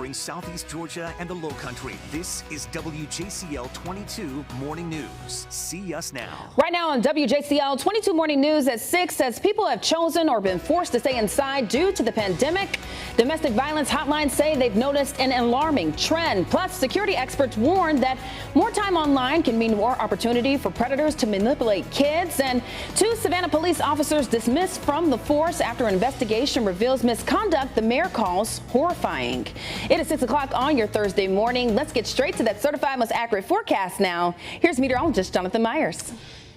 covering Southeast Georgia and the Lowcountry. This is WJCL 22 Morning News. See us now. Right now on WJCL 22 Morning News at 6 says people have chosen or been forced to stay inside due to the pandemic. Domestic violence hotlines say they've noticed an alarming trend. Plus, security experts warn that more time online can mean more opportunity for predators to manipulate kids. And 2 Savannah police officers dismissed from the force after investigation reveals misconduct the mayor calls horrifying. It is 6 o'clock on your Thursday morning. Let's get straight to that certified most accurate forecast now. Here's meteorologist Jonathan Myers.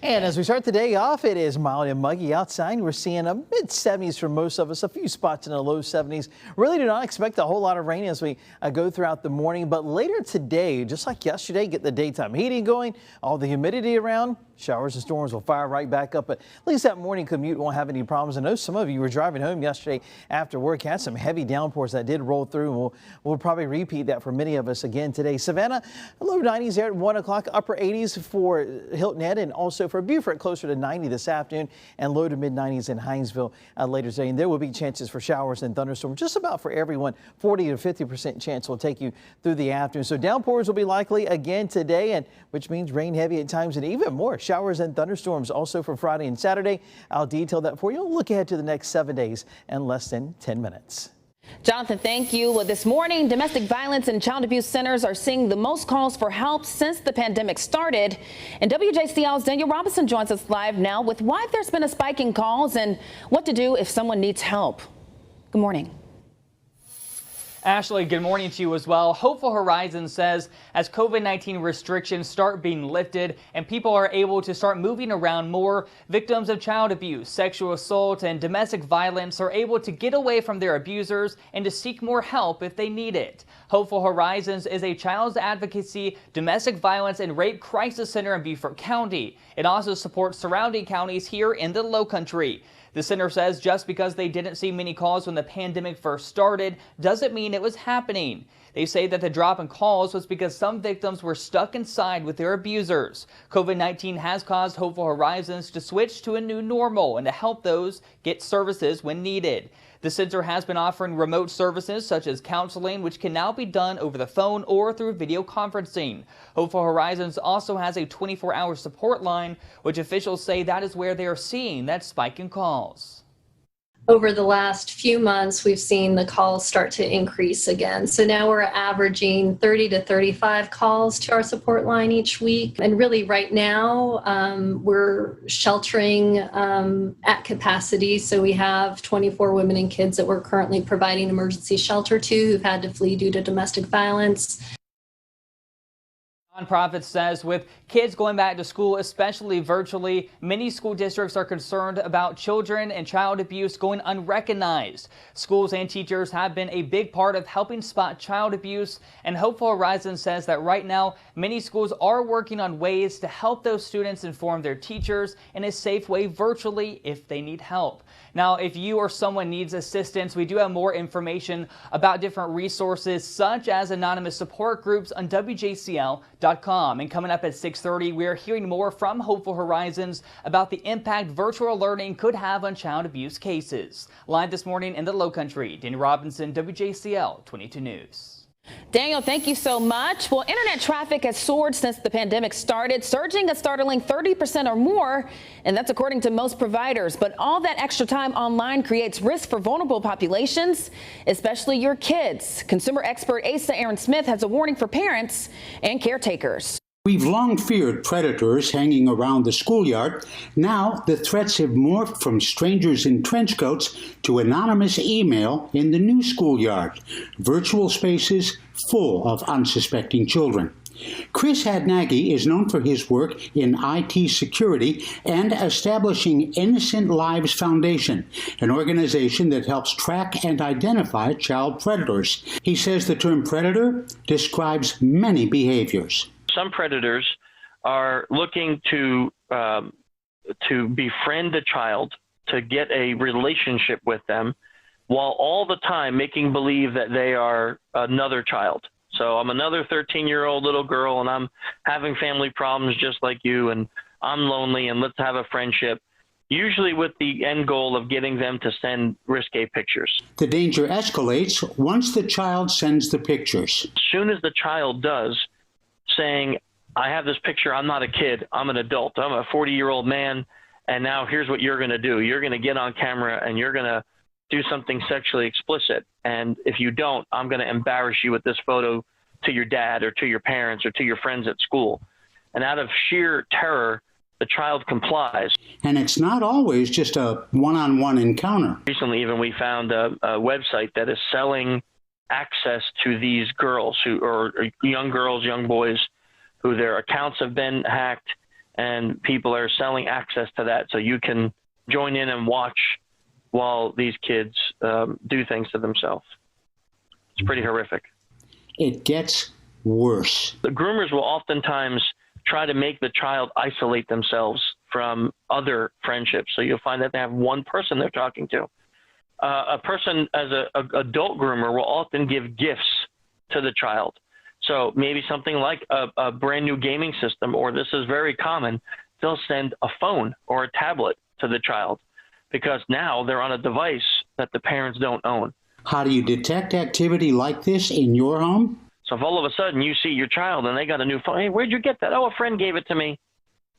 And as we start the day off, it is mild and muggy outside. We're seeing a mid-70s for most of us, a few spots in the low 70s. Really do not expect a whole lot of rain as we go throughout the morning. But later today, just like yesterday, get the daytime heating going, all the humidity around. Showers and storms will fire right back up, but at least that morning commute won't have any problems. I know some of you were driving home yesterday after work, had some heavy downpours that did roll through, and we'll probably repeat that for many of us again today. Savannah, low 90s there at 1 o'clock, upper 80s for Hilton Head, and also for Beaufort, closer to 90 this afternoon, and low to mid 90s in Hinesville later today. And there will be chances for showers and thunderstorms just about for everyone. 40 to 50% chance will take you through the afternoon. So downpours will be likely again today, and which means rain heavy at times and even more showers and thunderstorms also for Friday and Saturday. I'll detail that for you. Look ahead to the next 7 days in less than 10 minutes. Jonathan, thank you. Well, this morning, domestic violence and child abuse centers are seeing the most calls for help since the pandemic started. And WJCL's Daniel Robinson joins us live now with why there's been a spike in calls and what to do if someone needs help. Good morning. Ashley, good morning to you as well. Hopeful Horizons says as COVID-19 restrictions start being lifted and people are able to start moving around more, victims of child abuse, sexual assault, and domestic violence are able to get away from their abusers and to seek more help if they need it. Hopeful Horizons is a child's advocacy, domestic violence, and rape crisis center in Beaufort County. It also supports surrounding counties here in the Lowcountry. The center says just because they didn't see many calls when the pandemic first started doesn't mean it was happening. They say that the drop in calls was because some victims were stuck inside with their abusers. COVID-19 has caused Hopeful Horizons to switch to a new normal and to help those get services when needed. The center has been offering remote services such as counseling, which can now be done over the phone or through video conferencing. Hopeful Horizons also has a 24-hour support line, which officials say that is where they are seeing that spike in calls. Over the last few months, we've seen the calls start to increase again. So now we're averaging 30 to 35 calls to our support line each week. And really right now, we're sheltering at capacity. So we have 24 women and kids that we're currently providing emergency shelter to who've had to flee due to domestic violence. Nonprofit says with kids going back to school, especially virtually, many school districts are concerned about children and child abuse going unrecognized. Schools and teachers have been a big part of helping spot child abuse, and Hopeful Horizons says that right now many schools are working on ways to help those students inform their teachers in a safe way virtually if they need help. Now, if you or someone needs assistance, we do have more information about different resources such as anonymous support groups on WJCL.com. And coming up at 6:30, we're hearing more from Hopeful Horizons about the impact virtual learning could have on child abuse cases. Live this morning in the Lowcountry, Daniel Robinson, WJCL 22 News. Daniel, thank you so much. Well, internet traffic has soared since the pandemic started, surging a startling 30% or more, and that's according to most providers. But all that extra time online creates risk for vulnerable populations, especially your kids. Consumer expert Asa Aaron Smith has a warning for parents and caretakers. We've long feared predators hanging around the schoolyard. Now the threats have morphed from strangers in trench coats to anonymous email in the new schoolyard. Virtual spaces full of unsuspecting children. Chris Hadnaghi is known for his work in IT security and establishing Innocent Lives Foundation, an organization that helps track and identify child predators. He says the term predator describes many behaviors. Some predators are looking to befriend a child, to get a relationship with them, while all the time making believe that they are another child. So I'm another 13-year-old little girl, and I'm having family problems just like you, and I'm lonely, and let's have a friendship. usually with the end goal of getting them to send risque pictures. The danger escalates once the child sends the pictures. As soon as the child does, saying, I have this picture, I'm not a kid, I'm an adult, I'm a 40-year-old man, and now here's what you're going to do. You're going to get on camera and you're going to do something sexually explicit. And if you don't, I'm going to embarrass you with this photo to your dad or to your parents or to your friends at school. And out of sheer terror, the child complies. And it's not always just a one-on-one encounter. Recently, even we found a website that is selling access to these girls or young girls, young boys, who their accounts have been hacked, and people are selling access to that so you can join in and watch while these kids do things to themselves. It's pretty horrific. It gets worse. The groomers will oftentimes try to make the child isolate themselves from other friendships. So you'll find that they have one person they're talking to. A person as an adult groomer will often give gifts to the child. So maybe something like a brand new gaming system, or this is very common, they'll send a phone or a tablet to the child because now they're on a device that the parents don't own. How do you detect activity like this in your home? So if all of a sudden you see your child and they got a new phone, hey, where'd you get that? Oh, a friend gave it to me.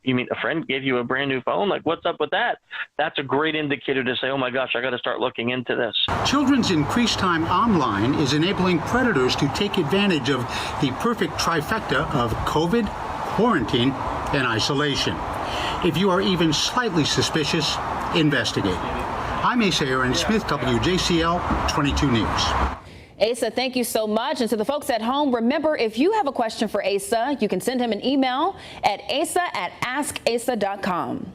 You mean a friend gave you a brand new phone? Like, what's up with that? That's a great indicator to say, oh my gosh, I got to start looking into this. Children's increased time online is enabling predators to take advantage of the perfect trifecta of COVID, quarantine, and isolation. If you are even slightly suspicious, investigate. I'm Asa Aaron Smith, WJCL 22 News. Asa, thank you so much. And to the folks at home, remember, if you have a question for Asa, you can send him an email at asa@askasa.com.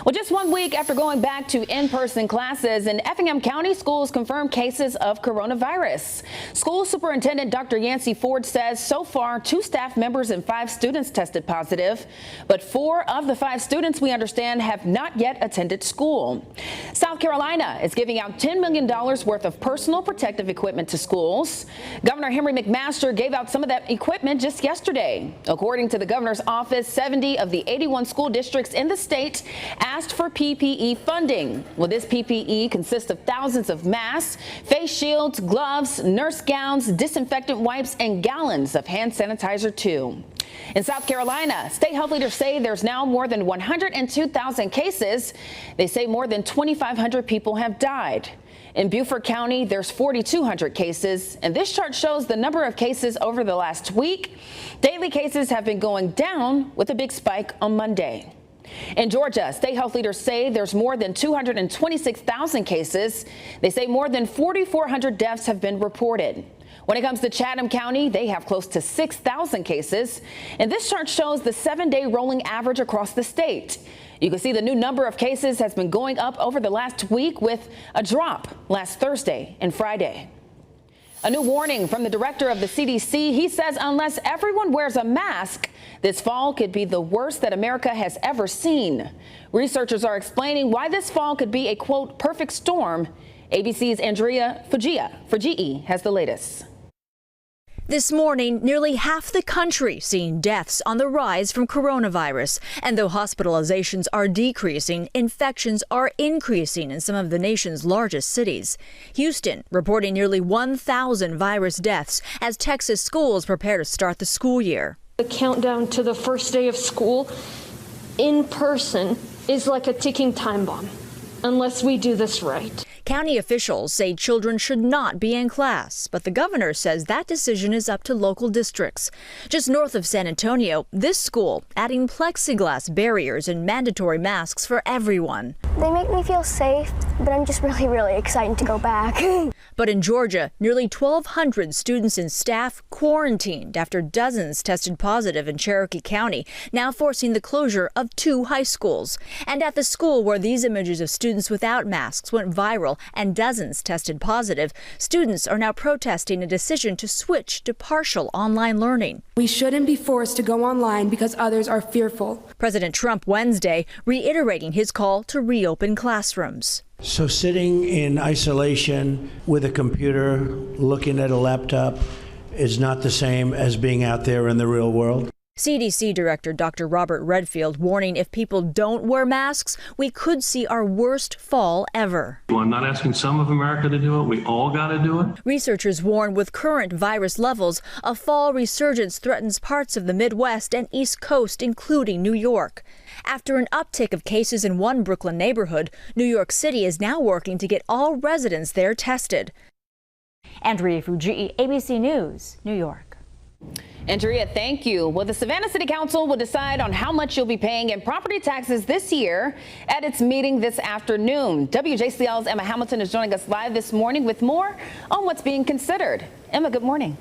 Well, just 1 week after going back to in-person classes, in Effingham County, schools confirmed cases of coronavirus. School Superintendent Dr. Yancey Ford says so far 2 staff members and 5 students tested positive, but 4 of the 5 students, we understand, have not yet attended school. South Carolina is giving out $10 million worth of personal protective equipment to schools. Governor Henry McMaster gave out some of that equipment just yesterday. According to the governor's office, 70 of the 81 school districts in the state asked for PPE funding. Well, this PPE consists of thousands of masks, face shields, gloves, nurse gowns, disinfectant wipes, and gallons of hand sanitizer, too. In South Carolina, state health leaders say there's now more than 102,000 cases. They say more than 2,500 people have died. In Beaufort County, there's 4,200 cases, and this chart shows the number of cases over the last week. Daily cases have been going down with a big spike on Monday. In Georgia, state health leaders say there's more than 226,000 cases. They say more than 4,400 deaths have been reported. When it comes to Chatham County, they have close to 6,000 cases. And this chart shows the 7-day rolling average across the state. You can see the new number of cases has been going up over the last week, with a drop last Thursday and Friday. A new warning from the director of the CDC. He says unless everyone wears a mask, this fall could be the worst that America has ever seen. Researchers are explaining why this fall could be a, quote, perfect storm. ABC's Andrea Fujii has the latest. This morning, nearly half the country seeing deaths on the rise from coronavirus. And though hospitalizations are decreasing, infections are increasing in some of the nation's largest cities. Houston reporting nearly 1,000 virus deaths as Texas schools prepare to start the school year. The countdown to the first day of school in person is like a ticking time bomb unless we do this right. County officials say children should not be in class, but the governor says that decision is up to local districts. Just north of San Antonio, this school adding plexiglass barriers and mandatory masks for everyone. They make me feel safe, but I'm just really excited to go back. But in Georgia, nearly 1,200 students and staff quarantined after dozens tested positive in Cherokee County, now forcing the closure of 2 high schools. And at the school where these images of students without masks went viral and dozens tested positive, students are now protesting a decision to switch to partial online learning. We shouldn't be forced to go online because others are fearful. President Trump Wednesday reiterating his call to reopen classrooms. So sitting in isolation with a computer, looking at a laptop, is not the same as being out there in the real world. CDC Director Dr. Robert Redfield warning if people don't wear masks, we could see our worst fall ever. Well, I'm not asking some of America to do it. We all got to do it. Researchers warn with current virus levels, a fall resurgence threatens parts of the Midwest and East Coast, including New York. After an uptick of cases in one Brooklyn neighborhood, New York City is now working to get all residents there tested. Andrea Fujii, ABC News, New York. Andrea, thank you. Well, the Savannah City Council will decide on how much you'll be paying in property taxes this year at its meeting this afternoon. WJCL's Emma Hamilton is joining us live this morning with more on what's being considered. Emma, good morning.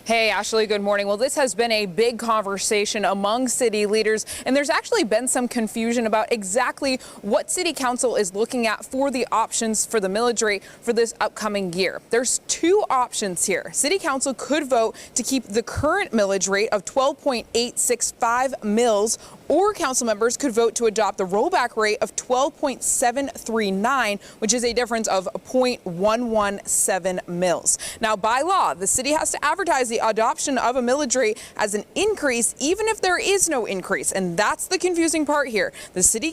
Hey, Ashley, good morning. Well, this has been a big conversation among city leaders, and there's actually been some confusion about exactly what City Council is looking at for the options for the millage rate for this upcoming year. There's two options here. City Council could vote to keep the current millage rate of 12.865 mils, or council members could vote to adopt the rollback rate of 12.739, which is a difference of 0.117 mils. Now, by law, the city has to advertise the adoption of a millage rate as an increase, even if there is no increase. And that's the confusing part here. The city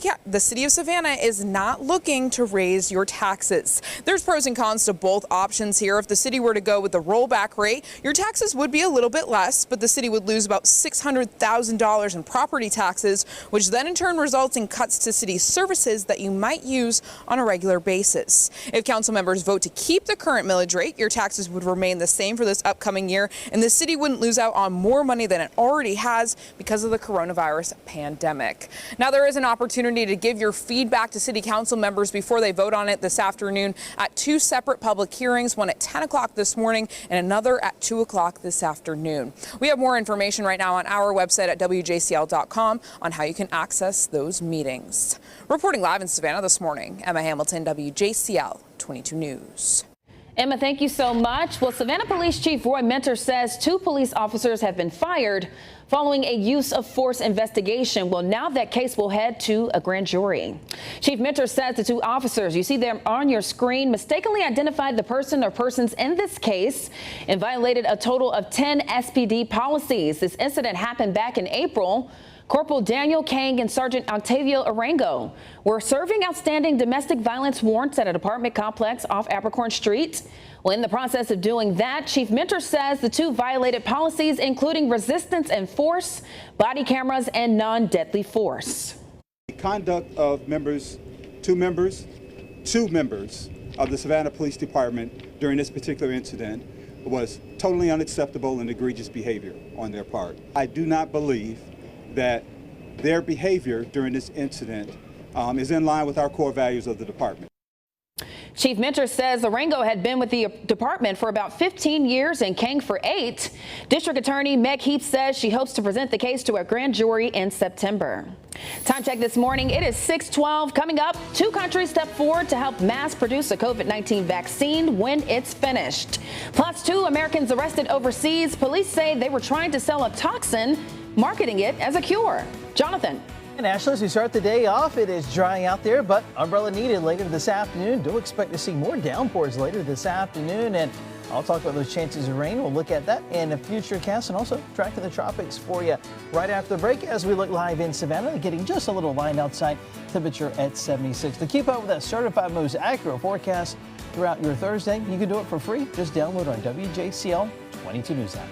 of Savannah is not looking to raise your taxes. There's pros and cons to both options here. If the city were to go with the rollback rate, your taxes would be a little bit less, but the city would lose about $600,000 in property taxes, which then in turn results in cuts to city services that you might use on a regular basis. If council members vote to keep the current millage rate, your taxes would remain the same for this upcoming year, and the city wouldn't lose out on more money than it already has because of the coronavirus pandemic. Now, there is an opportunity to give your feedback to city council members before they vote on it this afternoon at two separate public hearings, one at 10 o'clock this morning and another at 2 o'clock this afternoon. We have more information right now on our website at WJCL.com on how you can access those meetings. Reporting live in Savannah this morning, Emma Hamilton, WJCL 22 News. Emma, thank you so much. Well, Savannah Police Chief Roy Minter says 2 police officers have been fired following a use of force investigation. Well, now that case will head to a grand jury. Chief Minter says the 2 officers, you see them on your screen, mistakenly identified the person or persons in this case and violated a total of 10 SPD policies. This incident happened back in April. Corporal Daniel Kang and Sergeant Octavio Arango were serving outstanding domestic violence warrants at an apartment complex off Abercorn Street. Well, in the process of doing that, Chief Minter says the 2 violated policies, including resistance and force, body cameras, and non-deadly force. The conduct of two members of the Savannah Police Department during this particular incident was totally unacceptable and egregious behavior on their part. I do not believe that their behavior during this incident is in line with our core values of the department. Chief Minter says Arango had been with the department for about 15 years and Kang for 8. District Attorney Meg Heap says she hopes to present the case to a grand jury in September. Time check this morning. It is 6:12. Coming up, 2 countries step forward to help mass produce a COVID-19 vaccine when it's finished. Plus, 2 Americans arrested overseas. Police say they were trying to sell a toxin, marketing it as a cure. Jonathan. And Ashley, as we start the day off, it is drying out there, but umbrella needed later this afternoon. Do expect to see more downpours later this afternoon, and I'll talk about those chances of rain. We'll look at that in a future cast and also tracking the tropics for you right after the break as we look live in Savannah, getting just a little light outside, temperature at 76. To keep up with that certified most accurate forecast throughout your Thursday, you can do it for free. Just download our WJCL 22 News app.